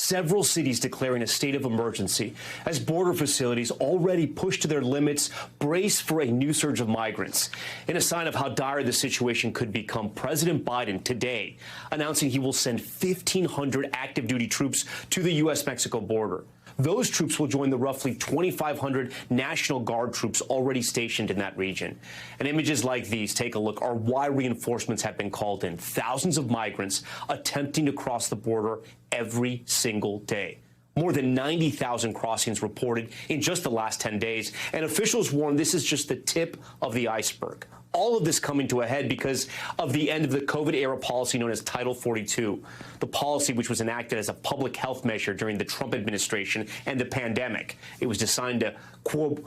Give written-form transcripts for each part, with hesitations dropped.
several cities declaring a state of emergency as border facilities already pushed to their limits brace for a new surge of migrants. In a sign of how dire the situation could become, President Biden today announcing he will send 1,500 active duty troops to the U.S.-Mexico border. Those troops will join the roughly 2,500 National Guard troops already stationed in that region. And images like these, take a look, are why reinforcements have been called in. Thousands of migrants attempting to cross the border every single day. More than 90,000 crossings reported in just the last 10 days. And officials warn this is just the tip of the iceberg. All of this coming to a head because of the end of the COVID-era policy known as Title 42, the policy which was enacted as a public health measure during the Trump administration and the pandemic. It was designed to curb,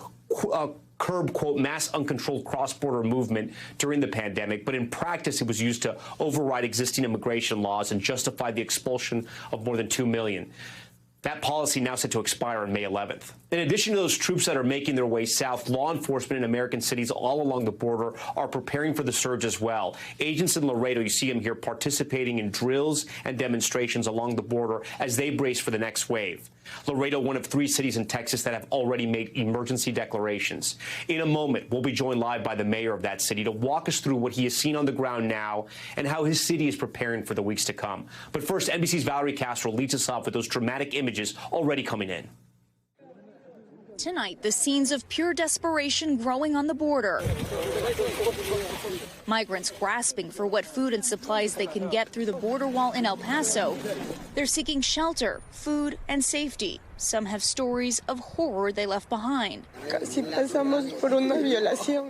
quote, mass uncontrolled cross-border movement during the pandemic. But in practice, it was used to override existing immigration laws and justify the expulsion of more than 2 million. That policy now set to expire on May 11th. In addition to those troops that are making their way south, law enforcement in American cities all along the border are preparing for the surge as well. Agents in Laredo, you see them here participating in drills and demonstrations along the border as they brace for the next wave. Laredo, one of 3 cities in Texas that have already made emergency declarations. In a moment, we'll be joined live by the mayor of that city to walk us through what he has seen on the ground now and how his city is preparing for the weeks to come. But first, NBC's Valerie Castro leads us off with those dramatic images already coming in. Tonight, the scenes of pure desperation growing on the border. Migrants grasping for what food and supplies they can get through the border wall in El Paso. They're seeking shelter, food, and safety. Some have stories of horror they left behind.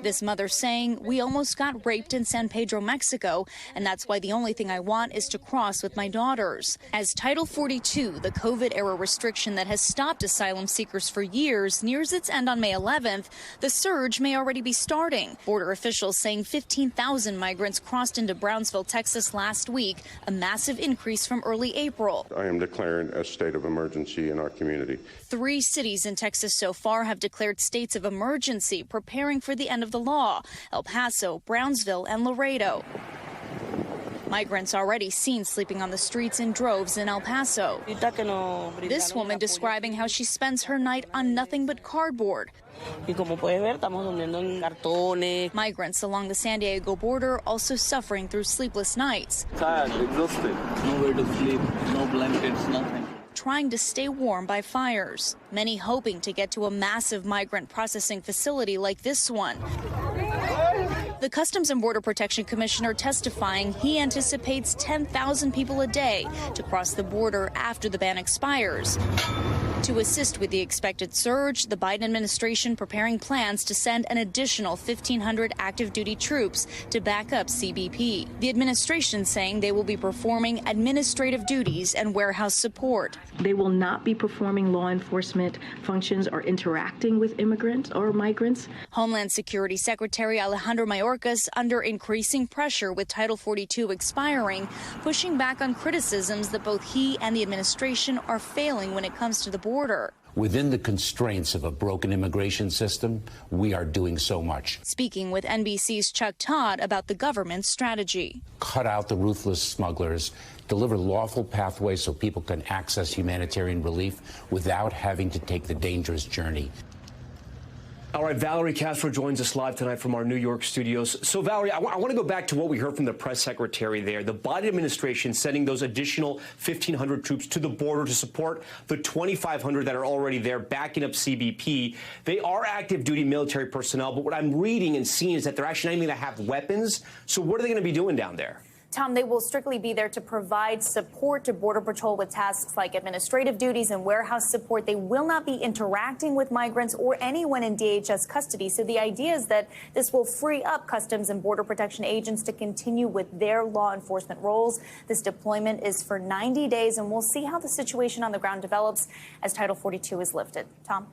This mother saying, "We almost got raped in San Pedro, Mexico, and that's why the only thing I want is to cross with my daughters." As Title 42, the COVID-era restriction that has stopped asylum seekers for years, nears its end on May 11th, the surge may already be starting. Border officials saying 15,000 migrants crossed into Brownsville, Texas last week, a massive increase from early April. I am declaring a state of emergency in our community. 3 cities in Texas so far have declared states of emergency, preparing for the end of the law: El Paso, Brownsville, and Laredo. Migrants already seen sleeping on the streets in droves in El Paso. This woman describing how she spends her night on nothing but cardboard. Migrants along the San Diego border also suffering through sleepless nights. Tired, exhausted, nowhere to sleep, no blankets, nothing. Trying to stay warm by fires. Many hoping to get to a massive migrant processing facility like this one. The Customs and Border Protection Commissioner testifying he anticipates 10,000 people a day to cross the border after the ban expires. To assist with the expected surge, the Biden administration preparing plans to send an additional 1,500 active duty troops to back up CBP. The administration saying they will be performing administrative duties and warehouse support. They will not be performing law enforcement functions or interacting with immigrants or migrants. Homeland Security Secretary Alejandro Mayorkas under increasing pressure with Title 42 expiring, pushing back on criticisms that both he and the administration are failing when it comes to the border. Within the constraints of a broken immigration system, we are doing so much. Speaking with NBC's Chuck Todd about the government's strategy. Cut out the ruthless smugglers, deliver lawful pathways so people can access humanitarian relief without having to take the dangerous journey. All right, Valerie Castro joins us live tonight from our New York studios. So, Valerie, I want to go back to what we heard from the press secretary there. The Biden administration sending those additional 1,500 troops to the border to support the 2,500 that are already there, backing up CBP. They are active duty military personnel, but what I'm reading and seeing is that they're actually not even going to have weapons. So what are they going to be doing down there? Tom, they will strictly be there to provide support to Border Patrol with tasks like administrative duties and warehouse support. They will not be interacting with migrants or anyone in DHS custody. So the idea is that this will free up Customs and Border Protection agents to continue with their law enforcement roles. This deployment is for 90 days, and we'll see how the situation on the ground develops as Title 42 is lifted. Tom?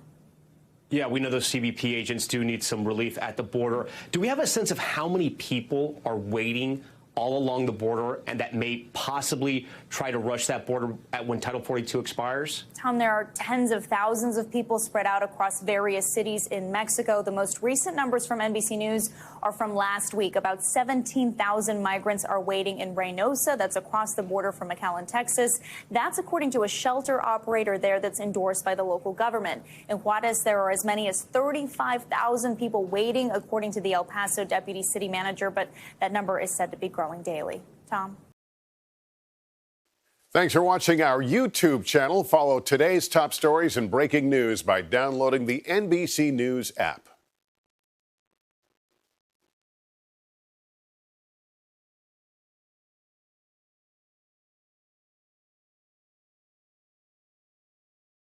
Yeah, we know those CBP agents do need some relief at the border. Do we have a sense of how many people are waiting all along the border and that may possibly try to rush that border when Title 42 expires? Tom, there are tens of thousands of people spread out across various cities in Mexico. The most recent numbers from NBC News are from last week. About 17,000 migrants are waiting in Reynosa. That's across the border from McAllen, Texas. That's according to a shelter operator there that's endorsed by the local government. In Juarez, there are as many as 35,000 people waiting, according to the El Paso deputy city manager, but that number is said to be growing daily. Tom? Thanks for watching our YouTube channel. Follow today's top stories and breaking news by downloading the NBC News app.